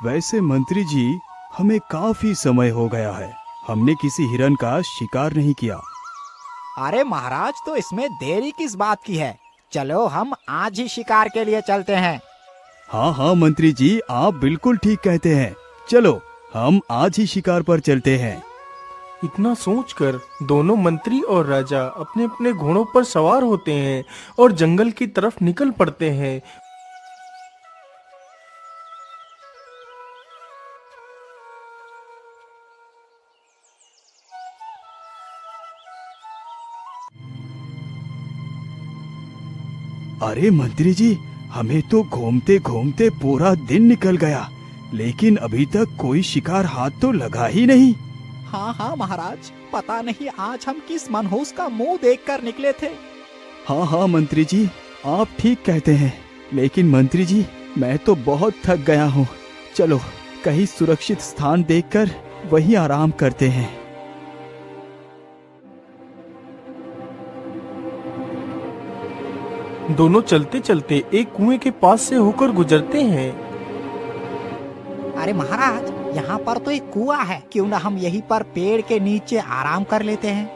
वैसे मंत्री जी, हमें काफी समय हो गया है, हमने किसी हिरन का शिकार नहीं किया। अरे महाराज, तो इसमें देरी किस बात की है? चलो हम आज ही शिकार के लिए चलते हैं। हाँ हाँ मंत्री जी, आप बिल्कुल ठीक कहते हैं। चलो हम आज ही शिकार पर चलते हैं। इतना सोचकर दोनों मंत्री और राजा अपने अपने घोड़ों पर सवार होते हैं और जंगल की तरफ निकल पड़ते हैं। अरे मंत्री जी, हमें तो घूमते घूमते पूरा दिन निकल गया, लेकिन अभी तक कोई शिकार हाथ तो लगा ही नहीं। हाँ हाँ महाराज, पता नहीं आज हम किस मनहूस का मुंह देखकर निकले थे। हाँ हाँ मंत्री जी, आप ठीक कहते हैं, लेकिन मंत्री जी मैं तो बहुत थक गया हूँ। चलो कहीं सुरक्षित स्थान देखकर वहीं आराम करते हैं। दोनों चलते चलते एक कुएं के पास से होकर गुजरते हैं। अरे महाराज, यहाँ पर तो एक कुआं है, क्यों ना हम यहीं पर पेड़ के नीचे आराम कर लेते हैं।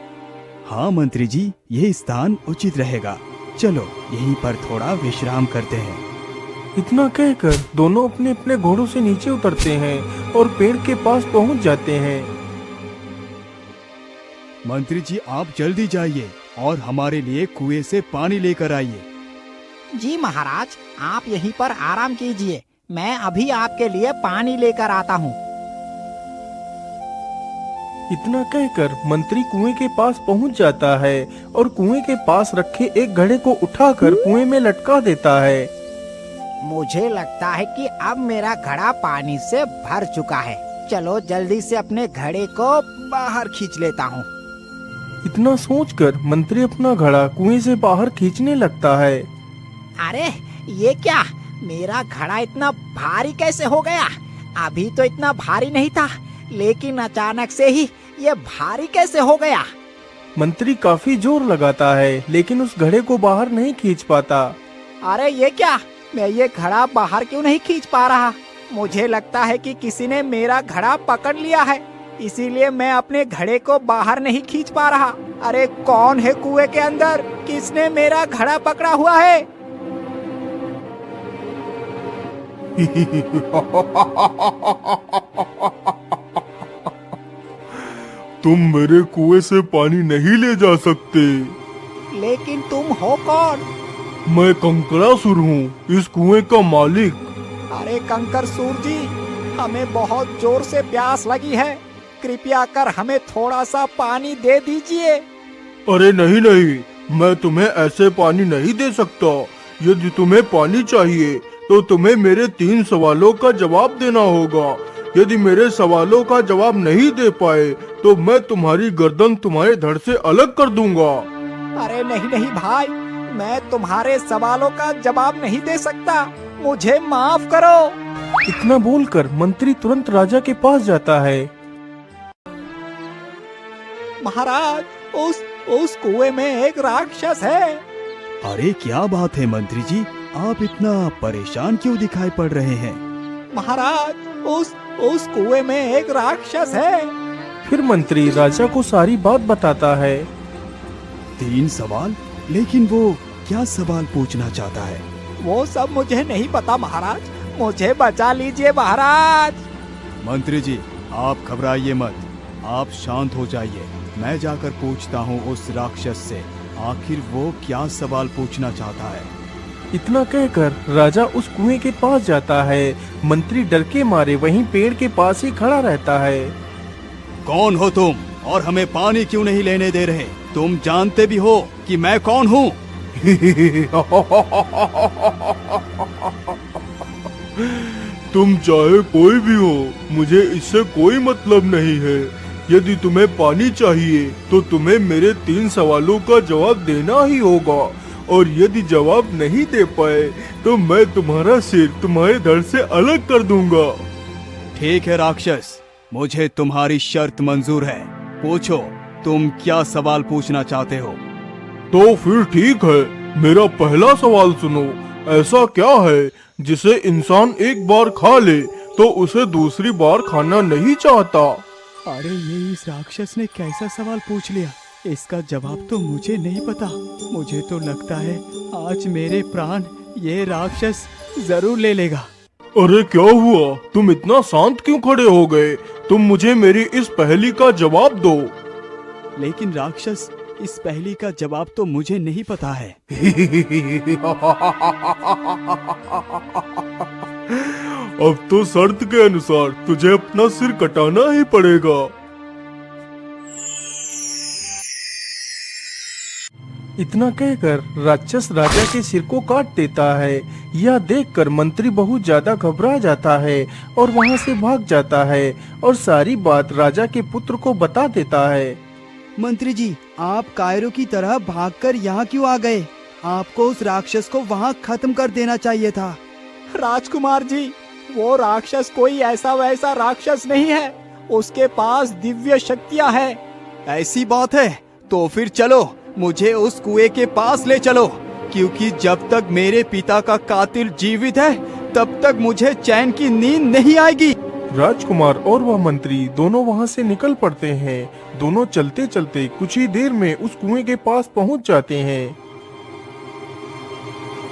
हाँ मंत्री जी, यह स्थान उचित रहेगा। चलो यहीं पर थोड़ा विश्राम करते हैं। इतना कहकर दोनों अपने अपने घोड़ों से नीचे उतरते हैं और पेड़ के पास पहुंच जाते हैं। मंत्री जी आप जल्दी जाइए और हमारे लिए कुएं से पानी लेकर आइए। जी महाराज, आप यहीं पर आराम कीजिए, मैं अभी आपके लिए पानी लेकर आता हूँ। इतना कहकर मंत्री कुएं के पास पहुंच जाता है और कुएं के पास रखे एक घड़े को उठाकर कुएं में लटका देता है। मुझे लगता है कि अब मेरा घड़ा पानी से भर चुका है। चलो जल्दी से अपने घड़े को बाहर खींच लेता हूँ। इतना सोचकर मंत्री अपना घड़ा कुएं से बाहर खींचने लगता है। अरे ये क्या, मेरा घड़ा इतना भारी कैसे हो गया? अभी तो इतना भारी नहीं था, लेकिन अचानक से ही ये भारी कैसे हो गया? मंत्री काफी जोर लगाता है, लेकिन उस घड़े को बाहर नहीं खींच पाता। अरे ये क्या, मैं ये घड़ा बाहर क्यों नहीं खींच पा रहा? मुझे लगता है कि किसी ने मेरा घड़ा पकड़ लिया है, इसीलिए मैं अपने घड़े को बाहर नहीं खींच पा रहा। अरे कौन है कुएं के अंदर? किसने मेरा घड़ा पकड़ा हुआ है? तुम मेरे कुएं से पानी नहीं ले जा सकते। लेकिन तुम हो कौन? मैं कंकरासुर हूँ, इस कुएं का मालिक। अरे कंकरसूर जी, हमें बहुत जोर से प्यास लगी है, कृपया कर हमें थोड़ा सा पानी दे दीजिए। अरे नहीं नहीं, मैं तुम्हें ऐसे पानी नहीं दे सकता। यदि तुम्हें पानी चाहिए तो तुम्हें मेरे 3 सवालों का जवाब देना होगा। यदि मेरे सवालों का जवाब नहीं दे पाए तो मैं तुम्हारी गर्दन तुम्हारे धड़ से अलग कर दूंगा। अरे नहीं नहीं भाई, मैं तुम्हारे सवालों का जवाब नहीं दे सकता, मुझे माफ करो। इतना बोलकर मंत्री तुरंत राजा के पास जाता है। महाराज, उस कुएं में एक राक्षस है। अरे क्या बात है मंत्री जी, आप इतना परेशान क्यों दिखाई पड़ रहे हैं? महाराज, उस कुएं में एक राक्षस है। फिर मंत्री राजा को सारी बात बताता है। 3 सवाल? लेकिन वो क्या सवाल पूछना चाहता है? वो सब मुझे नहीं पता महाराज, मुझे बचा लीजिए महाराज। मंत्री जी आप घबराइए मत, आप शांत हो जाइए। मैं जाकर पूछता हूँ उस राक्षस से, आखिर वो क्या सवाल पूछना चाहता है। इतना कहकर राजा उस कुएं के पास जाता है। मंत्री डर के मारे वहीं पेड़ के पास ही खड़ा रहता है। कौन हो तुम और हमें पानी क्यों नहीं लेने दे रहे? तुम जानते भी हो कि मैं कौन हूँ? तुम चाहे कोई भी हो, मुझे इससे कोई मतलब नहीं है। यदि तुम्हें पानी चाहिए तो तुम्हें मेरे 3 सवालों का जवाब देना ही होगा, और यदि जवाब नहीं दे पाए तो मैं तुम्हारा सिर तुम्हारे धड़ से अलग कर दूंगा। ठीक है राक्षस, मुझे तुम्हारी शर्त मंजूर है। पूछो, तुम क्या सवाल पूछना चाहते हो? तो फिर ठीक है, मेरा पहला सवाल सुनो। ऐसा क्या है जिसे इंसान एक बार खा ले तो उसे दूसरी बार खाना नहीं चाहता। अरे ये इस राक्षस ने कैसा सवाल पूछ लिया, इसका जवाब तो मुझे नहीं पता। मुझे तो लगता है आज मेरे प्राण ये राक्षस जरूर ले लेगा। अरे क्या हुआ, तुम इतना शांत क्यों खड़े हो गए? तुम मुझे मेरी इस पहेली का जवाब दो। लेकिन राक्षस, इस पहेली का जवाब तो मुझे नहीं पता है। अब तो शर्त के अनुसार तुझे अपना सिर कटाना ही पड़ेगा। इतना कहकर राक्षस राजा के सिर को काट देता है। यह देखकर मंत्री बहुत ज्यादा घबरा जाता है और वहां से भाग जाता है और सारी बात राजा के पुत्र को बता देता है। मंत्री जी, आप कायरों की तरह भागकर यहाँ क्यों आ गए? आपको उस राक्षस को वहाँ खत्म कर देना चाहिए था। राजकुमार जी, वो राक्षस कोई ऐसा वैसा राक्षस नहीं है, उसके पास दिव्य शक्तियाँ है। ऐसी बात है तो फिर चलो, मुझे उस कुएं के पास ले चलो, क्योंकि जब तक मेरे पिता का कातिल जीवित है तब तक मुझे चैन की नींद नहीं आएगी। राजकुमार और वह मंत्री दोनों वहां से निकल पड़ते हैं। दोनों चलते चलते कुछ ही देर में उस कुएं के पास पहुंच जाते हैं।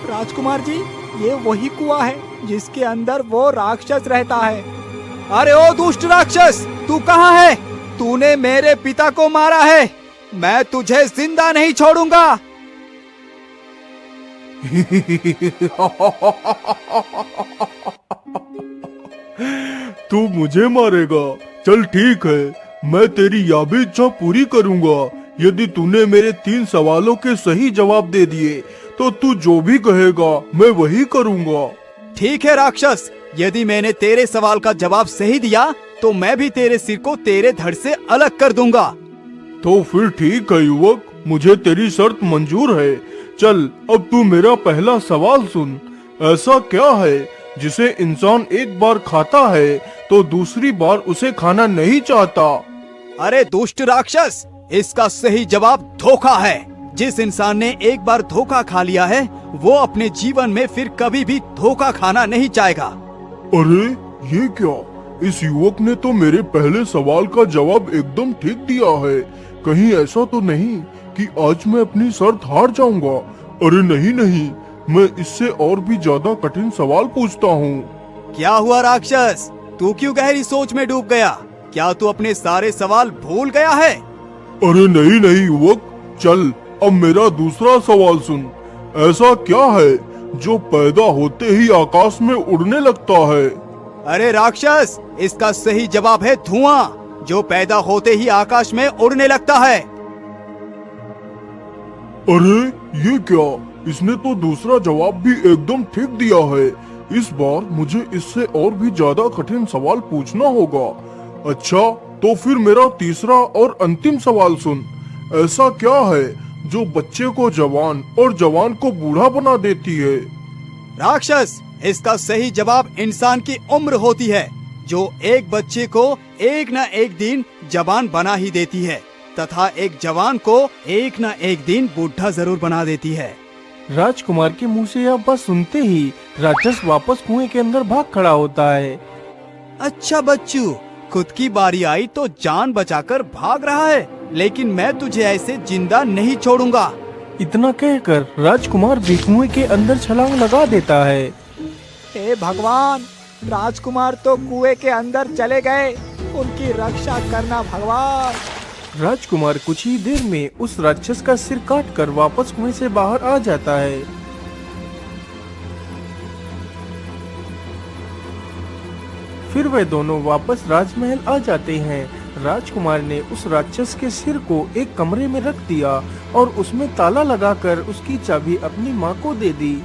राजकुमार जी, ये वही कुआं है जिसके अंदर वो राक्षस रहता है। अरे ओ दुष्ट राक्षस, तू कहाँ है? तूने मेरे पिता को मारा है, मैं तुझे जिंदा नहीं छोड़ूंगा। तू मुझे मारेगा? चल ठीक है, मैं तेरी यह भी इच्छा पूरी करूंगा। यदि तूने मेरे 3 सवालों के सही जवाब दे दिए तो तू जो भी कहेगा मैं वही करूंगा। ठीक है राक्षस, यदि मैंने तेरे सवाल का जवाब सही दिया तो मैं भी तेरे सिर को तेरे धड़ से अलग कर दूंगा। तो फिर ठीक है युवक, मुझे तेरी शर्त मंजूर है। चल अब तू मेरा पहला सवाल सुन। ऐसा क्या है जिसे इंसान एक बार खाता है तो दूसरी बार उसे खाना नहीं चाहता? अरे दुष्ट राक्षस, इसका सही जवाब धोखा है। जिस इंसान ने एक बार धोखा खा लिया है वो अपने जीवन में फिर कभी भी धोखा खाना नहीं चाहेगा। अरे ये क्या, इस युवक ने तो मेरे पहले सवाल का जवाब एकदम ठीक दिया है। कहीं ऐसा तो नहीं कि आज मैं अपनी शर्त हार जाऊंगा? अरे नहीं नहीं, मैं इससे और भी ज्यादा कठिन सवाल पूछता हूँ। क्या हुआ राक्षस, तू क्यों गहरी सोच में डूब गया? क्या तू अपने सारे सवाल भूल गया है? अरे नहीं नहीं युवक, चल अब मेरा दूसरा सवाल सुन। ऐसा क्या है जो पैदा होते ही आकाश में उड़ने लगता है? अरे राक्षस, इसका सही जवाब है धुआं, जो पैदा होते ही आकाश में उड़ने लगता है। अरे ये क्या, इसने तो दूसरा जवाब भी एकदम ठीक दिया है। इस बार मुझे इससे और भी ज्यादा कठिन सवाल पूछना होगा। अच्छा तो फिर मेरा तीसरा और अंतिम सवाल सुन। ऐसा क्या है जो बच्चे को जवान और जवान को बूढ़ा बना देती है? राक्षस, इसका सही जवाब इंसान की उम्र होती है, जो एक बच्चे को एक न एक दिन जवान बना ही देती है तथा एक जवान को एक न एक दिन बूढ़ा जरूर बना देती है। राजकुमार के मुंह से यह बात सुनते ही राक्षस वापस कुएं के अंदर भाग खड़ा होता है। अच्छा बच्चू, खुद की बारी आई तो जान बचाकर भाग रहा है, लेकिन मैं तुझे ऐसे जिंदा नहीं छोड़ूंगा। इतना कहकर राजकुमार भी कुएं के अंदर छलांग लगा देता है। हे भगवान, राजकुमार तो कुएं के अंदर चले गए, उनकी रक्षा करना भगवान। राजकुमार कुछ ही देर में उस राक्षस का सिर काटकर वापस कुएं से बाहर आ जाता है। फिर वे दोनों वापस राजमहल आ जाते हैं। राजकुमार ने उस राक्षस के सिर को एक कमरे में रख दिया और उसमें ताला लगाकर उसकी चाबी अपनी माँ को दे दी।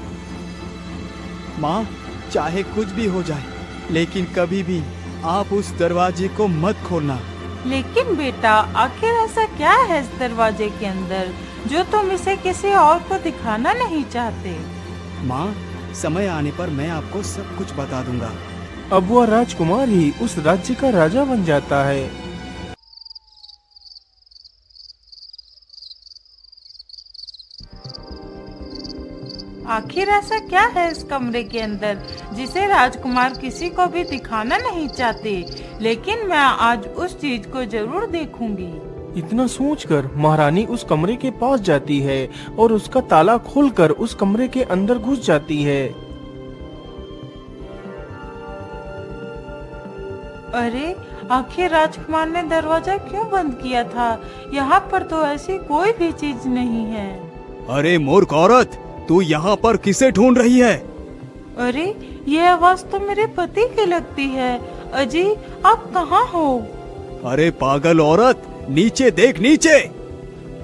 माँ, चाहे कुछ भी हो जाए, लेकिन कभी भी आप उस दरवाजे को मत खोलना। लेकिन बेटा, आखिर ऐसा क्या है इस दरवाजे के अंदर जो तुम इसे किसी और को दिखाना नहीं चाहते? माँ, समय आने पर मैं आपको सब कुछ बता दूंगा। अब वह राजकुमार ही उस राज्य का राजा बन जाता है। आखिर ऐसा क्या है इस कमरे के अंदर जिसे राजकुमार किसी को भी दिखाना नहीं चाहते, लेकिन मैं आज उस चीज को जरूर देखूंगी। इतना सोचकर महारानी उस कमरे के पास जाती है और उसका ताला खोलकर उस कमरे के अंदर घुस जाती है। अरे आखिर राजकुमार ने दरवाजा क्यों बंद किया था? यहाँ पर तो ऐसी कोई भी चीज नहीं है। अरे मूर्ख औरत, तू यहाँ पर किसे ढूंढ रही है? अरे ये आवाज तो मेरे पति की लगती है। अजी आप कहाँ हो? अरे पागल औरत, नीचे देख नीचे।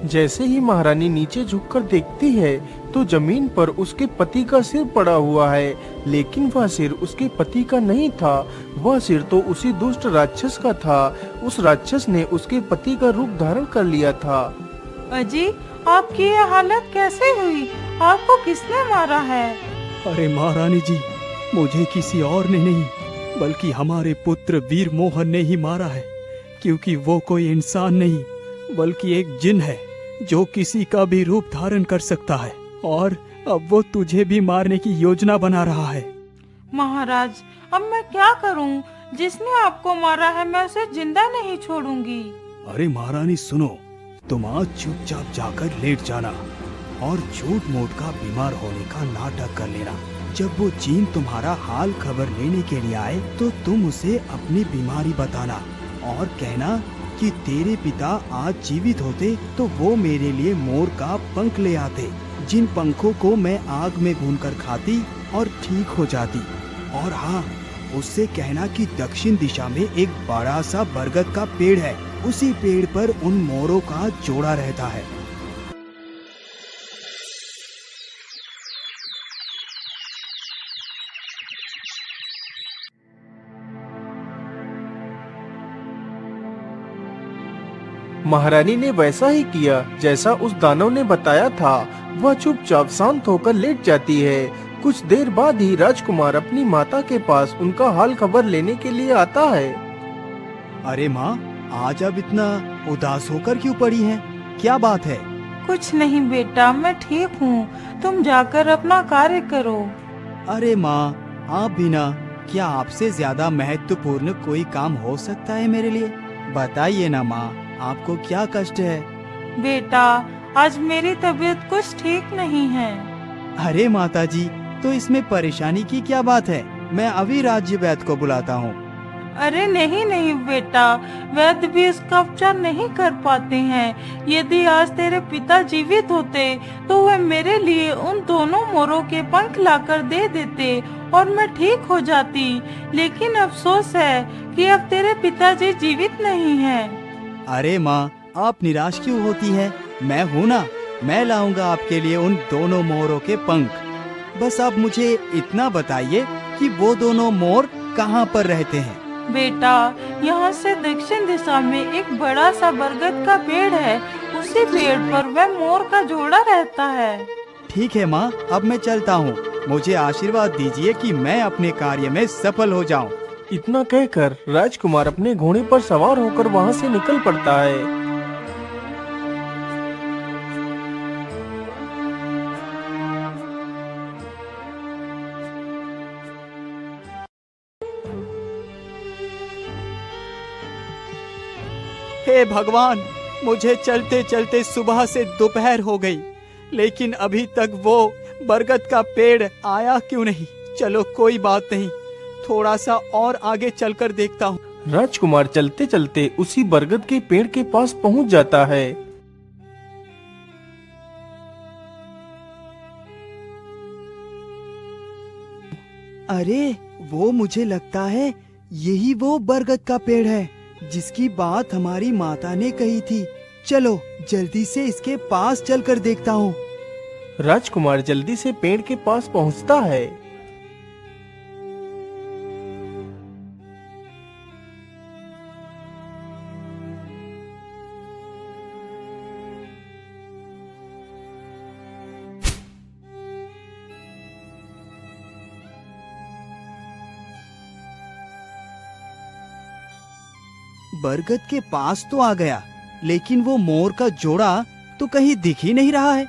जैसे ही महारानी नीचे झुककर देखती है तो जमीन पर उसके पति का सिर पड़ा हुआ है, लेकिन वह सिर उसके पति का नहीं था। वह सिर तो उसी दुष्ट राक्षस का था। उस राक्षस ने उसके पति का रूप धारण कर लिया था। अजी आपकी ये हालत कैसे हुई? आपको किसने मारा है? अरे महारानी जी, मुझे किसी और ने नहीं बल्कि हमारे पुत्र वीर मोहन ने ही मारा है, क्योंकि वो कोई इंसान नहीं बल्कि एक जिन है जो किसी का भी रूप धारण कर सकता है, और अब वो तुझे भी मारने की योजना बना रहा है। महाराज अब मैं क्या करूं? जिसने आपको मारा है मैं उसे जिंदा नहीं छोड़ूंगी। अरे महारानी सुनो, तुम आज चुपचाप जाकर लेट जाना और झूठ मूठ का बीमार होने का नाटक कर लेना। जब वो जीन तुम्हारा हाल खबर लेने के लिए आए तो तुम उसे अपनी बीमारी बताना और कहना कि तेरे पिता आज जीवित होते तो वो मेरे लिए मोर का पंख ले आते, जिन पंखों को मैं आग में भूनकर खाती और ठीक हो जाती। और हाँ, उससे कहना कि दक्षिण दिशा में एक बड़ा सा बरगद का पेड़ है, उसी पेड़ पर उन मोरों का जोड़ा रहता है। महारानी ने वैसा ही किया जैसा उस दानव ने बताया था। वह चुपचाप शांत होकर लेट जाती है। कुछ देर बाद ही राजकुमार अपनी माता के पास उनका हाल खबर लेने के लिए आता है। अरे माँ, आज अब इतना उदास होकर क्यों पड़ी हैं? क्या बात है? कुछ नहीं बेटा, मैं ठीक हूँ। तुम जाकर अपना कार्य करो। अरे माँ, आप भी ना, क्या आपसे ज्यादा महत्वपूर्ण कोई काम हो सकता है मेरे लिए? बताइए ना माँ, आपको क्या कष्ट है? बेटा आज मेरी तबीयत कुछ ठीक नहीं है। अरे माताजी, तो इसमें परेशानी की क्या बात है? मैं अभी राज्य वैद्य को बुलाता हूँ। अरे नहीं नहीं बेटा, वैद्य भी इसका उपचार नहीं कर पाते हैं। यदि आज तेरे पिता जीवित होते तो वे मेरे लिए उन दोनों मोरों के पंख लाकर दे देते और मैं ठीक हो जाती। लेकिन अफसोस है कि अब तेरे पिताजी जीवित नहीं हैं। अरे माँ, आप निराश क्यों होती है? मैं हूँ ना, मैं लाऊंगा आपके लिए उन दोनों मोरों के पंख। बस आप मुझे इतना बताइए कि वो दोनों मोर कहाँ पर रहते हैं? बेटा यहाँ से दक्षिण दिशा में एक बड़ा सा बरगद का पेड़ है, उसी पेड़ पर वह मोर का जोड़ा रहता है। ठीक है माँ, अब मैं चलता हूँ। मुझे आशीर्वाद दीजिए कि मैं अपने कार्य में सफल हो जाऊँ। इतना कहकर राजकुमार अपने घोड़े पर सवार होकर वहाँ से निकल पड़ता है। हे भगवान, मुझे चलते चलते सुबह से दोपहर हो गई, लेकिन अभी तक वो बरगद का पेड़ आया क्यों नहीं? चलो कोई बात नहीं, थोड़ा सा और आगे चलकर देखता हूँ। राजकुमार चलते चलते उसी बरगद के पेड़ के पास पहुँच जाता है। अरे वो मुझे लगता है यही वो बरगद का पेड़ है जिसकी बात हमारी माता ने कही थी। चलो जल्दी से इसके पास चलकर देखता हूँ। राजकुमार जल्दी से पेड़ के पास पहुँचता है। बरगद के पास तो आ गया, लेकिन वो मोर का जोड़ा तो कहीं दिख ही नहीं रहा है।